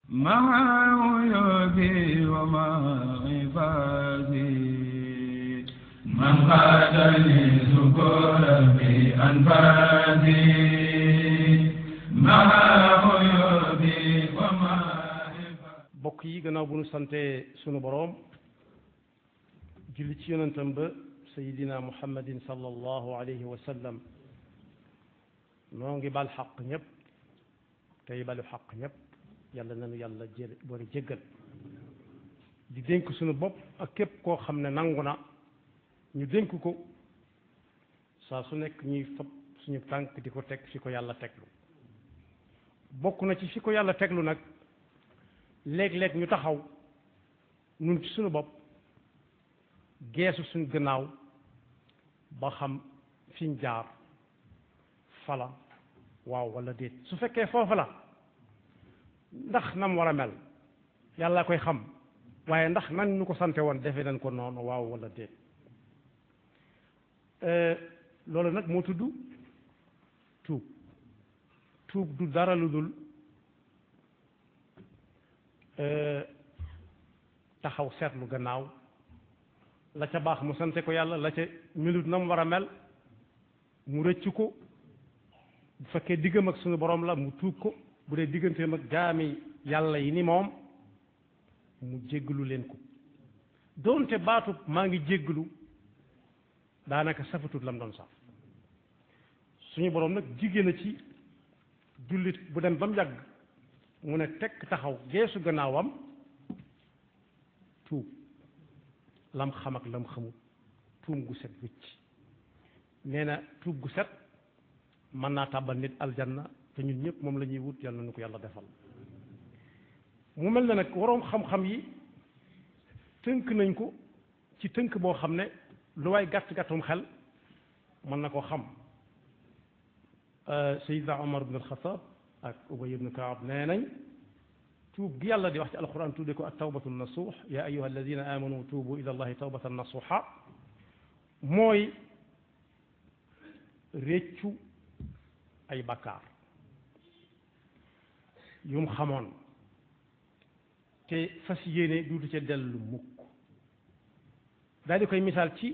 مع عيوبي ومع عبادي من قادني سكور في أنفاسي مع عيوبي ومع عبادي bokk yi gannaaw bu nu sante sunu boroom julli ci yonentam ba sayidina muhammadin sallallahu alayhi wa sallam noo ngi bal xaq ñëpp tey balu xaq ñëpp yàlla nanu yàlla boole jéggal di dénk sunu bopp ak képp koo xam ne nangu na ñu dénk ko saa su nekk ñuy fab suñu tànk di ko teg fi ko yàlla teglu bokk na ci fi ko yàlla teglu nag léeg-léeg ñu taxaw nun ci suñu bopp geesu suñu gannaaw ba xam fiñ jaar fala waaw wala déet su fekkee foofa la ndax nam war a mel yàlla koy xam waaye ndax nan ñu ko sante woon defe nañ ko noonu waaw wala déet loolu nag moo tudd tuub tuub du dara lu dul taxaw seetlu gannaaw la ca baax mu sante ko yàlla la ca melut na mu war a mel mu rëcc ko bu fekkee diggam ak sunu borom la mu tuub ko bu dee digganteem ak jaami yàlla yi ni moom mu jégglu leen ko doonte baatu maa ngi jégglu daanaka safatut lam doon saf suñu borom nag jigéen na ci jullit bu dem ba mu yàgg mu ne tekk taxaw geesu gannaawam tuub lam xam ak lam xamul tuum gu set wicc nee na tuub gu set mën naa tàbbal nit aljanna te ñun ñëpp moom la ñuy wut yàlla na ko yàlla defal mu mel na nag waroom xam-xam yi tënk nañ ko ci tënk boo xam ne lu waay gàtt-gàttum xel mën na ko xam Seydina Omar ibn al-Khattab ak Ubay ibn Kaab nee nañ tuub gi yàlla di wax ci alquran tudde ko at tawbatu nasuux ya ayuha alladina amanu tuubu ila allahi tawbatan nasuuxa mooy réccu ay bakkaar yum xamoon te fas yéene duutu ca dellu mukk daal di koy misaal ci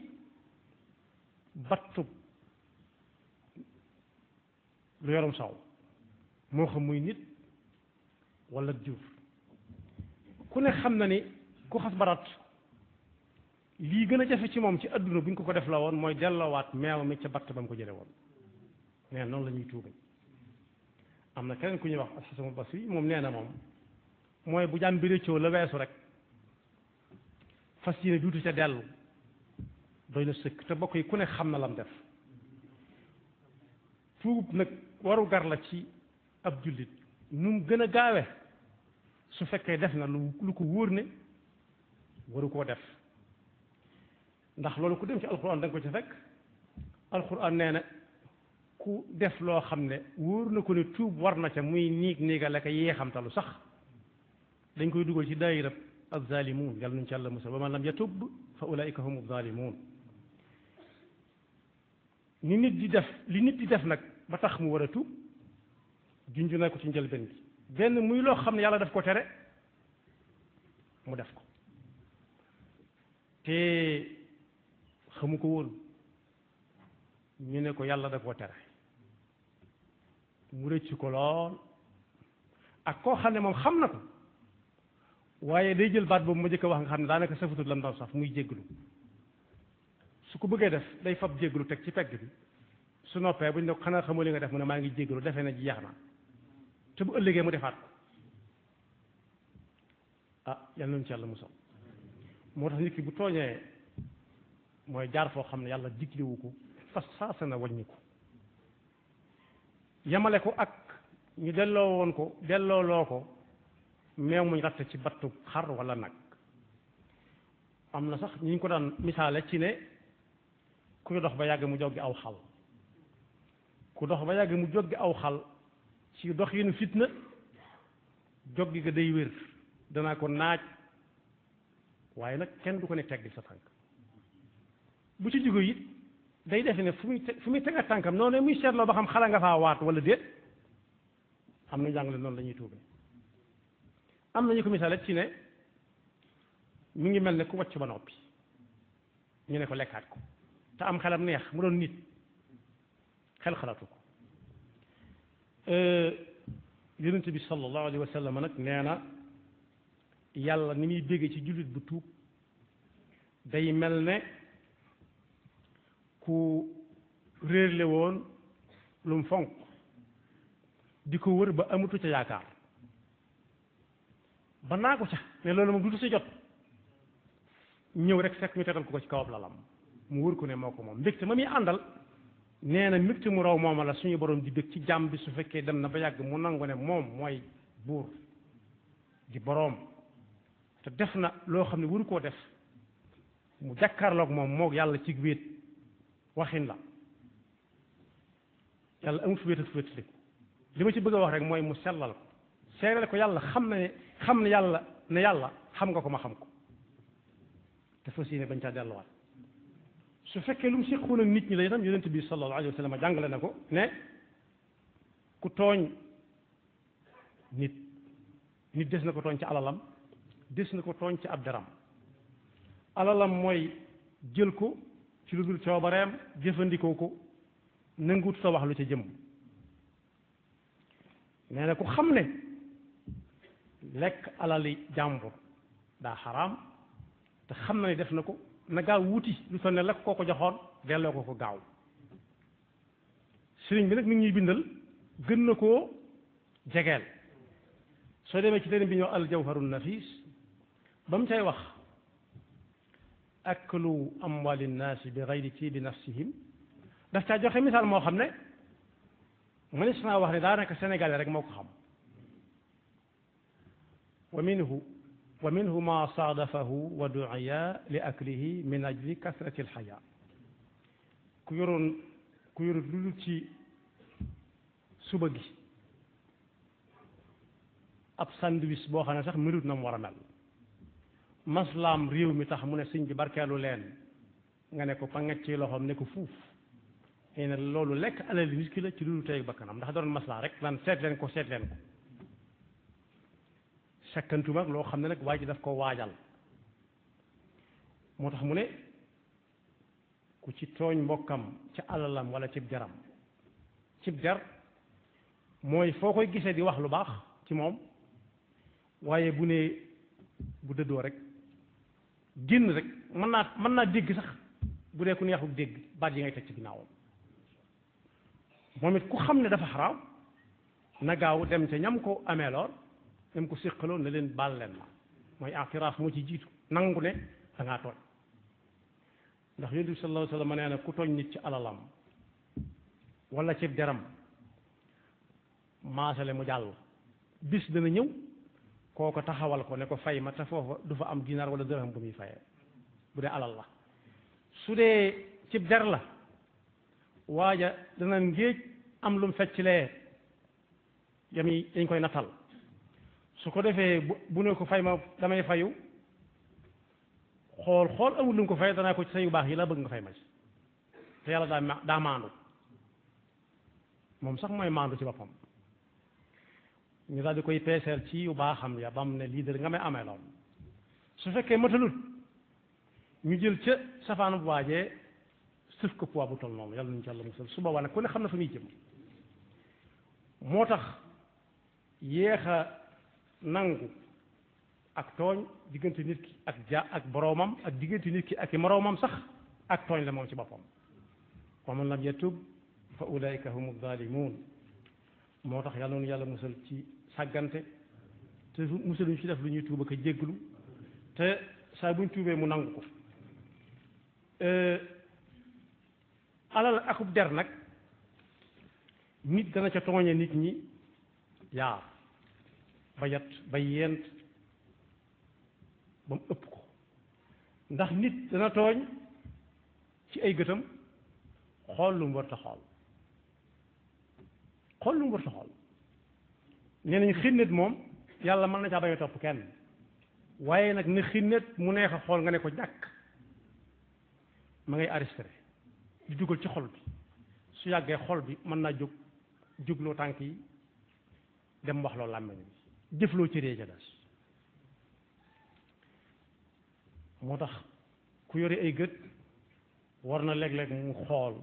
battub lu yorum saw moo xam muy nit wala jur ku ne xam na ni ku xas barat lii gën a jafe ci moom ci adduna bu ñu ko def la woon mooy delloowaat meew mi ca batt ba mu ko jële woon nee noonu la ñuy tuube am na keneen ku ñuy wax alxasanul basri moom nee na moom mooy bu jàm bi réccoo la weesu rek fas yéene duutu ca dellu doy na sëkk te bokk yi ku ne xam na lam def tuub nag waru gar la ci ab jullit nu mu gën a gaawe su fekkee def na lu ko wóor ne waru koo def ndax loolu ku dem ci alxuraan da nga ko ci fekk alxuraan nee na ku def loo xam ne wóor na ko ne tuub war na ca muy niigale ka yeexamtalu sax dañ koy dugal ci daayira az-zalimun yàlla nuñ ci yàlla musal wa man lam yatub fa ulaika humu zalimun li nit di def nag ba tax mu war a tuub junju na ko ci njëlbeen gi benn muy loo xam ne yàlla daf ko tere mu def ko te xamu ko woon ñu ne ko yàlla da koo tere mu rëcc ko lool ak koo xam ne moom xam na ko waaye day jël baat boobu ma jëkk a wax nga xam ne daanaka safatut lam doon saf muy jégglu su ko bëggee def day fab jégglu teg ci pegg bi su noppee bu ñu ne ko xanaa xamoo li nga def mu ne maa ngi jégglu defee na jeex na te bu ëllëgee mu defaat ko ah yal nañu ci yàlla musal moo tax nit ki bu tooñee mooy jaar foo xam ne yàlla diglewu ko fas saasa na wàññi ko yemale ko ak ñu dellooloo ko meew muñ ratt ci battu xar wala nag am na sax ñu ngi ko daan misaale ci ne ku dox ba yàgg mu joggi aw xal ku dox ba yàgg mu joggi aw xal ci dox yi nu fitna joggi ga day wér danaa ko naaj waaye nag kenn du ko ne teggi sa tànk bu ci jóge it day defe ne fu muy teg ak tànkam noonu muy seetloo ba xam xala nga faa waat wala déet am na njàngale noonu la ñuy tuube am nañu ko misaale ci ne mi ngi mel ne ku wàcc ba noppi ñu ne ko lekkaat ko te am xelam neex mu doon nit xel xalaatu ko yonent bi sallallahu alayhi wa sallam nag nee na yàlla ni muy bégge ci jullit bu tuub day mel ne ku réerle woon lu mu fonk di ko wër ba amatu ca yaakaar ba naa ko ca ne loolu moom dutu si jot ñëw rek fekk ñu tegal ko ci kawab lalam mu wër ko ne moo ko moom mbégte ma muy àndal nee na mbégte mu raw mooma la suñu borom di bég ci jàmm bi su fekkee dem na ba yàgg mu nangu ne moom mooy buur di boroom te def na loo xam ne waru koo def mu jàkkaarloog moom moog yàlla ci wéet waxin la yàlla amul fu wéet ak fu wéet li ma ci bëgg a wax rek mooy mu sellal ko seereel ko yàlla xam ne yàlla ne yàlla xam nga ko ma xam ko te fas yéene bañ caa delluwaat su fekkee lu mu séqoon ak nit ñi la itam yonent bi sallallahu alayhi wa sallam jàngale na ko ne ku tooñ nit des na ko tooñ ci alalam des na ko tooñ ci ab daram alalam mooy jël ko ci lu dul coobareem jëfandikoo ko nanguut sa wax lu ca jëm nee na ku xam ne lekk alali jàmbur daa xaraam te xam na ne def na ko na gaaw wuti lu toll ne lekk koo ko joxoon delloo ko gaaw sëriñ bi nag mi ngi ñuy bindal gën na koo jegeel soo demee ci téere bi ñoo al jawharun nafis ba mu cay wax aklu amwali nnaasi bi gayri tiibi nafsihim daf caa joxe misaal moo xam ne mënees naa wax ne daanaka sénégalais rek moo ko xam wa minhu ma saadafahu wa duiya li aklihi min ajli kasrati alxaya ku yoroon lu dul ci suba gi ab sandwich boo xam ne sax melut na mu war a mel maslaam réew mi tax mu ne sëñ bi barkeelu leen nga ne ko panget ci loxoom ne ko fuuf xëy na loolu lekk alal nit ki la ci lu tey bakkanam ndax doon maslaa rek naan seet leen ko sekkantuma ak loo xam ne nag waa ji daf ko waajal moo tax mu ne ku ci tooñ mbokkam ci alalam wala cib jaram cib jar mooy foo koy gisee di wax lu baax ci moom waaye bu ne bu dëddoo rek génn rek mën naa dégg sax bu dee ku neexul dégg baat yi ngay teg ci ginnaawam moom it ku xam ne dafa xaraam na gaaw dem ca ñam ko ameeloon ñam ko séqaloon ne leen baal leen ma mooy atiraaf moo ci jiitu nangu ne da ngaa tooñ ndax yonent bi sallallahu alayhi wa sallam nee na ku tooñ nit ci alalam wala ci deram maasale mu jàll bis dana ñëw kooko taxawal ko ne ko fay ma te foofa du fa am dinaar wala dërëm bu muy fayee bu dee alal la su dee ci der la waaja dana ngéej am lu mu fecclee yami dañ koy nattal su ko defee bu ne ko fay ma damay fayu xool amul lu mu ko fay danaa ko ci sa yu baax yi la bëgg nga fay ma ci te yàlla daa maandu moom sax mooy maandu ci boppam ñu daal di koy peeseel ci yu baaxam ya bam ne lii de nga may amee lool su fekkee matalut ñu jël ca safaanu bu waajee sëf ko poids bu toll noonu yàlla nañu ci yàlla musal su boobaa nag ku ne xam na fa muy jëm moo tax yéex a nangu ak tooñ diggante nit ki ak boroomam ak diggante nit ki ak i moroomam sax ak tooñ la moom ci boppam wa man lam yatub fa ulaika humu zalimun moo tax yàlla noonu yàlla musal ci sàggante te musaluñ ci def lu ñuy tuuba ko jégglu te saa buñ tuubee mu nangu ko alal akub der nag nit dana ca tooñe nit ñi yaar ba yat ba yent ba mu ëpp ko ndax nit dana tooñ ci ay gëtam xool lu mu war ta xool nee nañ xinnet moom yàlla mën na caa bañ a topp kenn waaye nag ne xinnet mu neex a xool nga ne ko jàkk ma ngay arrêté di dugal ci xol bi su yàggee xol bi mën naa jógloo tànk yi dem wax loo làmmeñ bi jëfloo ci réeja des moo tax ku yore ay gët war na léeg-léeg mu xool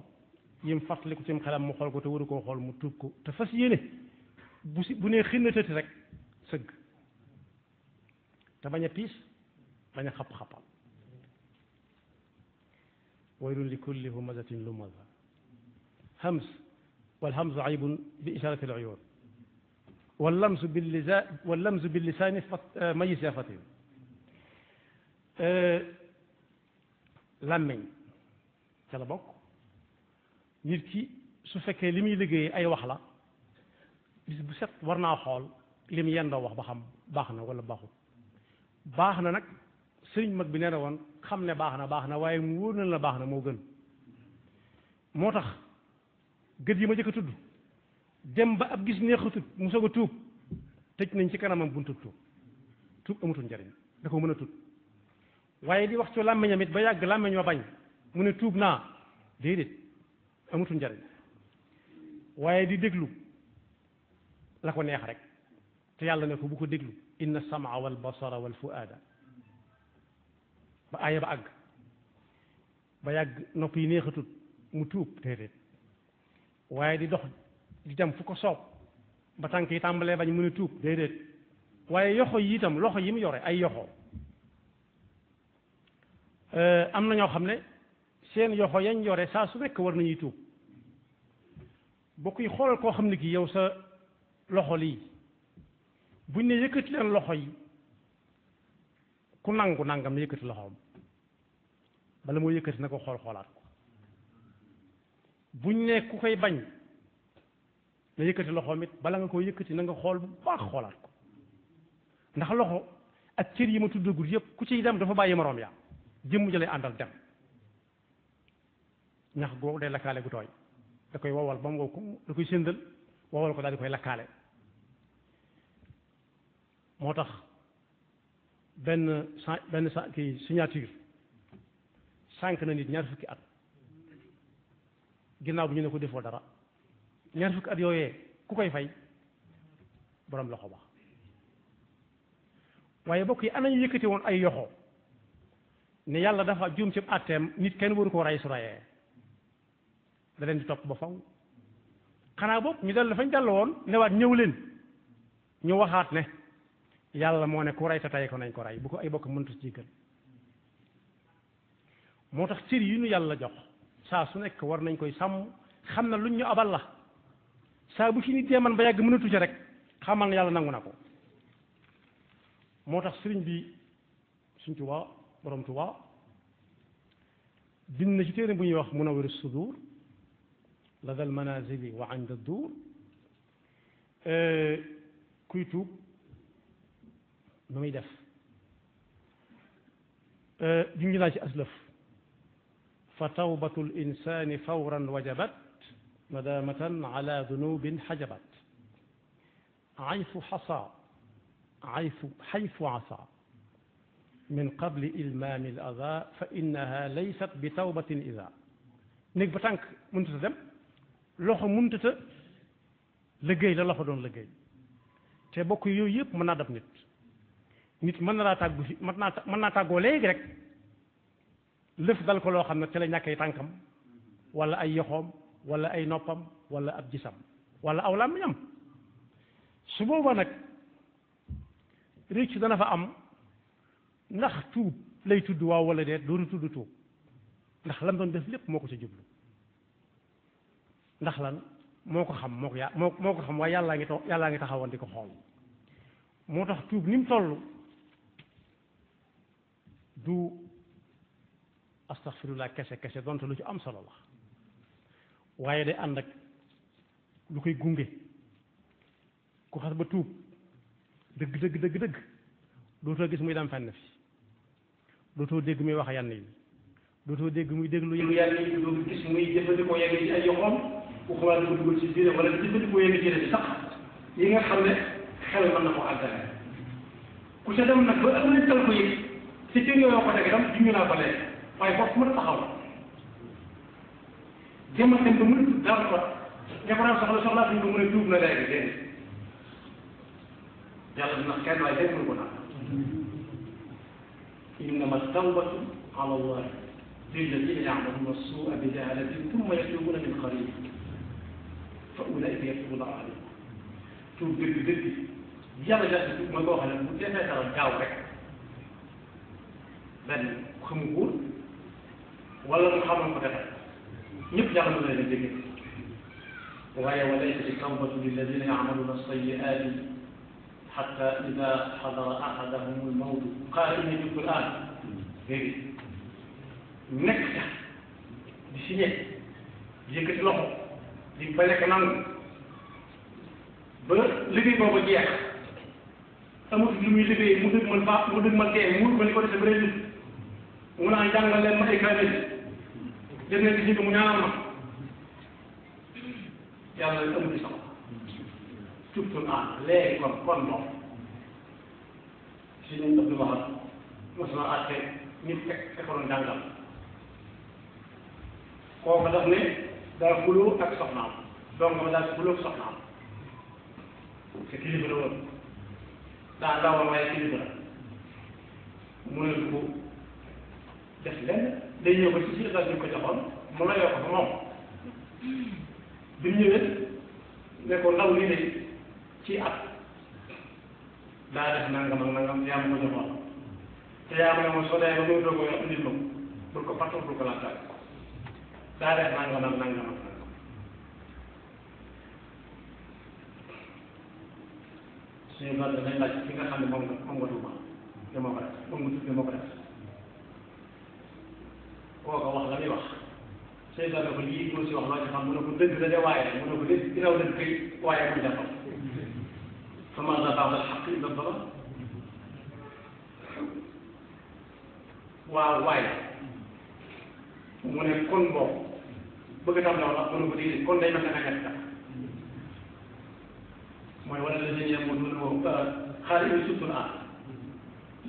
yim fàttaliku ci xelam mu xool ko te waru koo xool mu tuub ko te fas yéene bu nee xinna tëti rek sëgg te bañ a piis bañ a xap-xapal waylun li kulli humazatin lumaza همز والهمز عيب بإشارة العيون واللمز باللسان ميز يا فتي làmmiñ ca la bokk nit ki su fekkee li muy liggéey ay wax la bis bu set war naa xool li mu yendoo wax ba xam baax na wala baaxul baax na nag sëriñ mag bi nee na woon xam ne baax na waaye mu wóor na la baax na moo gën moo tax gët yi ma jëkk a tudd dem ba ab gis neexatut mu soog a tuub tëj nañ ci kanamam buntu tuub amatul njariñ da ko mën a tuub waaye di wax ci làmmiñam it ba yàgg làmmiñ ma bañ mu ne tuub naa déedéet amatul njariñ waaye di déglu la ko neex rek te yàlla ne ko bu ko déglu inna samaa wal basara wal fuaada ba aaya ba àgg ba yàgg nopp yi neexatut mu tuub déedéet waaye di dox di dem fu ko soob ba tànk yi tàmbalee bañ mu ne tuub déedéet waaye yoxo yi itam loxo yi mu yore ay yoxo am na ñoo xam ne seen yoxo yañ yore saa su nekk war nañuy tuub bokk yi xoolal koo xam ne kii yow sa loxo lii buñ ne yëkkati leen loxo yi ku nangu nangam ne yëkkati loxoom bala moo yëkkati na ko xoolaat ko buñ ne ku koy bañ na yëkkati loxoom it bala nga koo yëkkati na nga xool bu baax xoolaat ko ndax loxo ak cër yi ma tuddagul yëpp ku ciy dem dafa bàyyi moroom yaa jëmm jëlay àndal dem ñax googu day lakkaale gu tooy da koy wowal ba mu wow ko da koy séndal wowal ko daal di koy lakkaale moo tax benn kii signature sànq na nit ñaar fukki at ginnaaw bi ñu ne ko defoo dara ñaar fukki at yooyee ku koy fay borom loxo ba waaye bokk yi ana ñu yëkkati woon ay yoxo ne yàlla dafa juum ci àtteem nit kenn waru ko rey su reyee da leen di topp ba faw xanaa boog ñu dellu fañ dellu woon newaat ñëw leen ñu waxaat ne yàlla moo ne ku rey te tey ko nañ ko rey bu ko ay bokk mënta ci gën moo tax cër yi ñu yàlla jox saa su nekk war nañ koy sàmm xam na luñ ñu abal la saa bu ci nit dee man ba yàgg mënatu ci rek xamal na yàlla nangu na ko moo tax sëriñ bi suñ Tuubaa borom Tuubaa bind na ci téere bu ñuy wax Munawwir as-Sudur lada al-manazili wa inda ad-dur kuy tuub nu muy def junj naa ci aslëf fa tawbatu l-insani fawran wajabat nadamatan ala dunubin hajabat حيث عصى من قبل إلمام الأذى فإنها ليست بتوبة إذا néeg ba tànk mënut a dem loxo mënut a liggéey la loxo doon liggéey te bokk yooyu yëpp mën naa dab nit mën na laa tàggu fi mën naa tàggoo léegi rek lëf dal ko loo xam ne te la ñàkkee tànkam wala ay yoxoom wala ay noppam wala ab gisam wala aw làmmiñam su booba nag réccu dana fa am ndax tuub lay tudd waaw wala déet dootu tudd tuub ndax lam doon def lépp moo ko ci jublu ndax lan moo ko xam moo ko xam waaye yàllaa ngi taxawoon di ko xool moo tax tuub ni mu toll du astaghfirullah kese donte lu ci am solo la waaye day ànd ak lu koy gunge ku xas ba tuub dëgg dootoo gis muy dem fenn fi dootoo dégg muy wax yenn yi dootoo dégg muy déglu yenn yi dootoo gis muy jëfandikoo yenn ci ay yoxoom waxumaa di ko dugal ci biir wala di jëfandikoo yenn ci bi sax yi nga xam ne xel mën na ko àggale ku ca dem nag ba ëllëg tal ko yëg ci cër yooyu ko teg itam junj naa ko léegi waaye foofu mën a taxaw jéem a dem ba mën a tudd daal ko ñafaraan soxlaa suñ ko mën a tuub na léegi déedéet yàlla dina kenn waaye kenn mënu ko naan innama tawbatu ala allah lilladina yacmaluna assua bi jahalatin thumma yatubuna min qarib fa ulaika yatubu llahu alayhim tuub dëgg yàlla jàpp tuub mooy koo xam ne bu defee dara gaaw rek benn xamu ko wala mu xamoon ko defal ñëpp yàlla mën na leen jéggal waaye wa laysa tawbatu lilladina yacmaluna alsayiati xatta ida xadara axadahum almawtu qaala inni tubtu al'aan léegi nekk ca di signé di yëkkati loxo di bañ a nangu ba liggéey boobu jeex amut lu muy liggéey mu dëgg mal tee mu ko ni ko defee ba léegi mu naan jàngal leen ma ay kaamil def nañ ci mu ñaanal ma yàlla leen amul sax tubtu al'aan léegi kon moom si ñu Abdou Wahab mos na àtte ñu fekk ko doon jàngal kooku daf ne daa xuloo ak soxnaam donc ma daal xuloo ak soxnaam te kilifa la woon daa ndawoon waaye kilifa la mu ne ko def lenn day ñëw ba ci si état bi ko joxoon mu la yokk fa moom bi mu ñëwee ne ko ndaw lii de ci at daa def nangam ak nangam yaa ma ko joxoon te yaa ma ne ma soo dee ba muy doog a indil ma bul ko fàttal bul ko laajtaay daa def nangam ak nangam ak nangam suñu bari danañ laaj ki nga xam ne moom nga tuuma ne moo ko def moom nga tudd moo ko def kooka wax la muy wax suñu bari ko lii moo si wax loo ci xam mu ne ko dëgg la de waaye mu ne ko dëgg ginnaaw dëgg kay waaye mu jàppal fa maazaa ba'da al-haqqi illa ad-dalaal waaw waaye mu ne kon boobu bëgg tam la wax mu ne ko déedéet kon day mel ne nga ñett mooy wala la ñu yem mu moom xaaral yu surtout la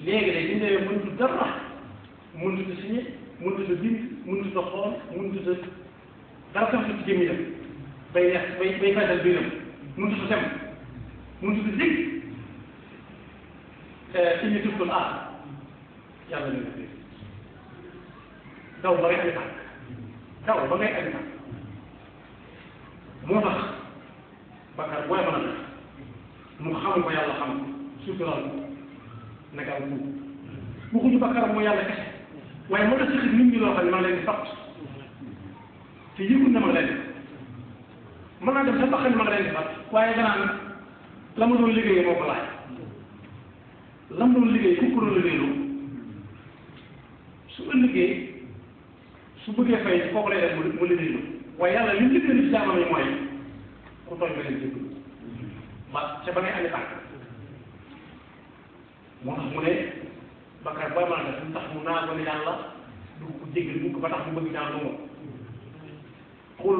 léegi nag ñu ne mënut dara mënut a signé mënut a bind mënut a xool mënut a dara sax ci jëmm dem bay neex bay fayal biiram mënut a dem mënut a dégg signé surtout la yàlla ñu ne daw ba ngay ami tànk daw ba ngay ami tànk moo tax bakkaar booy mën a def mu xam ko yàlla xam sutural naka am tuub waxuñu bakkaar moo yàlla kese waaye moo tax ci nit ñi loo xam ne maa leen di fatt te yëgul na ma leen di mën naa dem sa bakkan ma nga leen di fatt waaye danaan la ma doon liggéeyee moo ko laaj la ma doon liggéey ku ko doon liggéeyloo su ëllëgee su bëggee fay kooku lay def mu liggéey waaye yàlla li mu liggéey ci jaamam yi mooy ku tooñ nga leen jéggalu ba ca ba ngay amee tànk moo tax mu ne bakkaar ba mën a def mu tax mu naa ko ne yàlla du ko jéggal du ko ba tax mu bëgg ñaan lu moom xul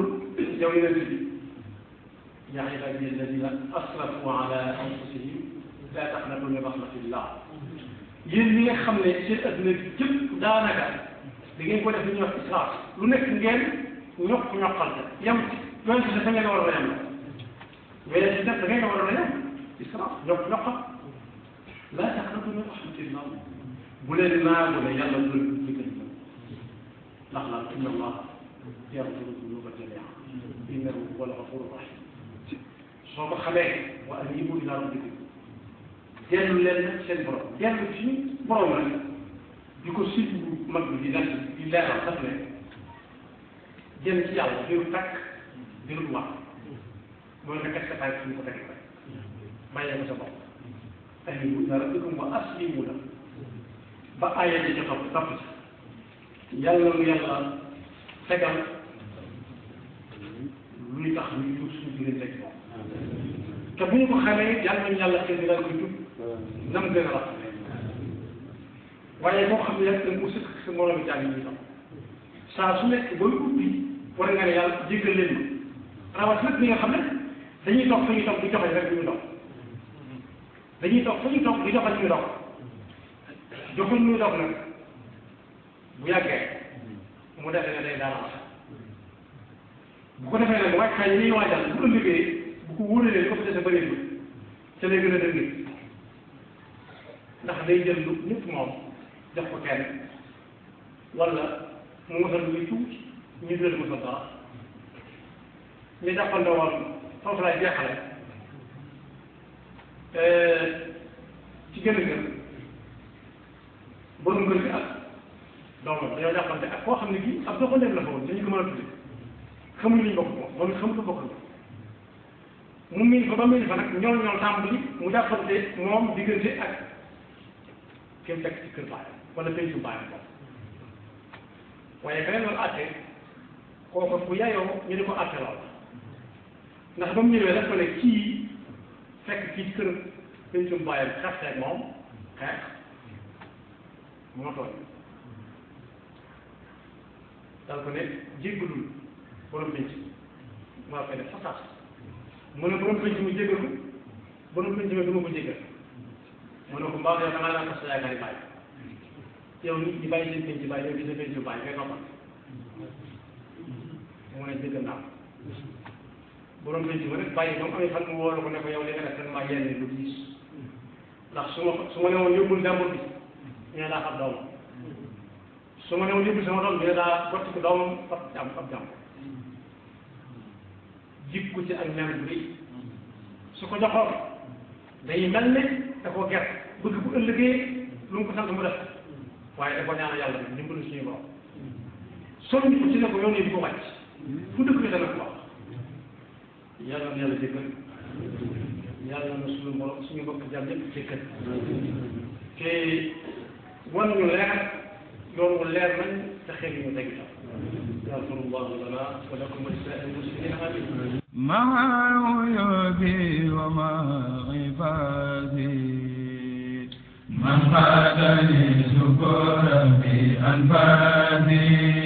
yow yeneen bi yaa ibaadiya alladina asrafu ala anfusihim laa taqnatu min rahmatillah yéen ñi nga xam ne seen adduna bi jëpp daanaka da ngeen ko def li ñuy wax israaf lu nekk ngeen ñoqal ko yem ci yoon si dafa ngeen war a yem la mais si def da ngeen war a yem israaf ñoqal laa taqnatu min rahmatillah bu leen naagu ne yàlla du leen jëkkal ndax la inna allah yaghfiru dunuba jamii'an innahu huwa al-ghafuru rahim soo ko xamee wa aniibu ilaa rabbikum dellu leen nag seen borom dellu ci borom nag di ko suivi mag bi di leeral daf ne jëm ci yàlla diiru takk diiru wax mooy nga teg sa tànk fi ñu ko tegee rek bàyyee ko sa bopp aniibu ilaa rabbikum wa aslimu la ba aaya ji jox topp ci yàlla nu yàlla tegal luy tax ñu tuub suñu diggante ak moom te bu ñu ko xamee yàlla nañu yàlla xëy na daal koy tuub nam gën a rafet waaye boo xam ne yàlla mu sëkk sa moroom jàng yi tam saa su nekk booy ubbi war nga ne yàlla jéggal leen ma rawat nag ñi nga xam ne dañuy toog fa ñu toog di joxe rek du ñu dox dañuy toog fa ñu toog di joxe ñu dox joxuñ ñu dox nag bu yàggee mu defee ne day daal wax bu ko defee nag wàccaay yi ñuy waajal bu ëllëgee bu ko wóoralee ko fi dese bëreegul ca lay gën a dëgg ndax day jël lu ñëpp moom jox ko kenn wala mu mosal muy tuuti ñu dul mosal dara ñu jàppandoo woon foofu laay jeexale ci gën a gën borom kër gi ak doomam dañoo jàppante ak koo xam ne kii ab doxandéem la fa woon dañu ko mën a tudde xamuñ liñ bokk moom it xamu ko bokk mu miin ko ba miin fa nag ñool tàmbali mu jàppante moom diggante ak kenn fekk ci kër baayam wala pencu baayam moom waaye keneen loolu àtte kooku bu yayoo ñu di ko àtte lool ndax ba mu ñëwee daf ko ne kii fekk kii ci kër pencu baayam xeexteeg moom xeex moo tooñ dal ko ne jéggalul borom penc maa koy def fasaas mu ne borom penc mu jéggal ko borom penc mi du ma ko jéggal mu ne ko mbaa yow da ngaa naan sa yaakaar yi bàyyi yow nit ñi bàyyi seen penc bàyyi yow di sa penc bàyyi ngay noppal mu ne jéggal naa borom penc ma nag bàyyi ba mu amee fan mu wóolu ko ne ko yow li nga def tellement yenn lu diis ndax su ma ne woon yóbbul jàmbur bi ñu ne daa xam doomam su ma ne woon yóbbul sama doom bi ne daa gotti ko doomam ab jàmm jikko ci ak ñaan bu rëy su ko joxoon day mel ne da koo gert bëgg bu ëllëgee lu mu ko sant mu def waaye da ko ñaan yàlla bi dimbalu suñu borom soññ ko ci ne ko yoon yi di ko wàcc fu dëkk bi dana ko wax yàlla na yàlla jéggal yàlla na suñu borom suñu bokk jàmm ñëpp jéggal te wan ñu leer yoon wu leer nañ te xëy ñu teg itam يغفر الله لنا ولكم ولسائر المسلمين آمين مع عيوبي ومع عبادي من قادني شكورا في أنفاسي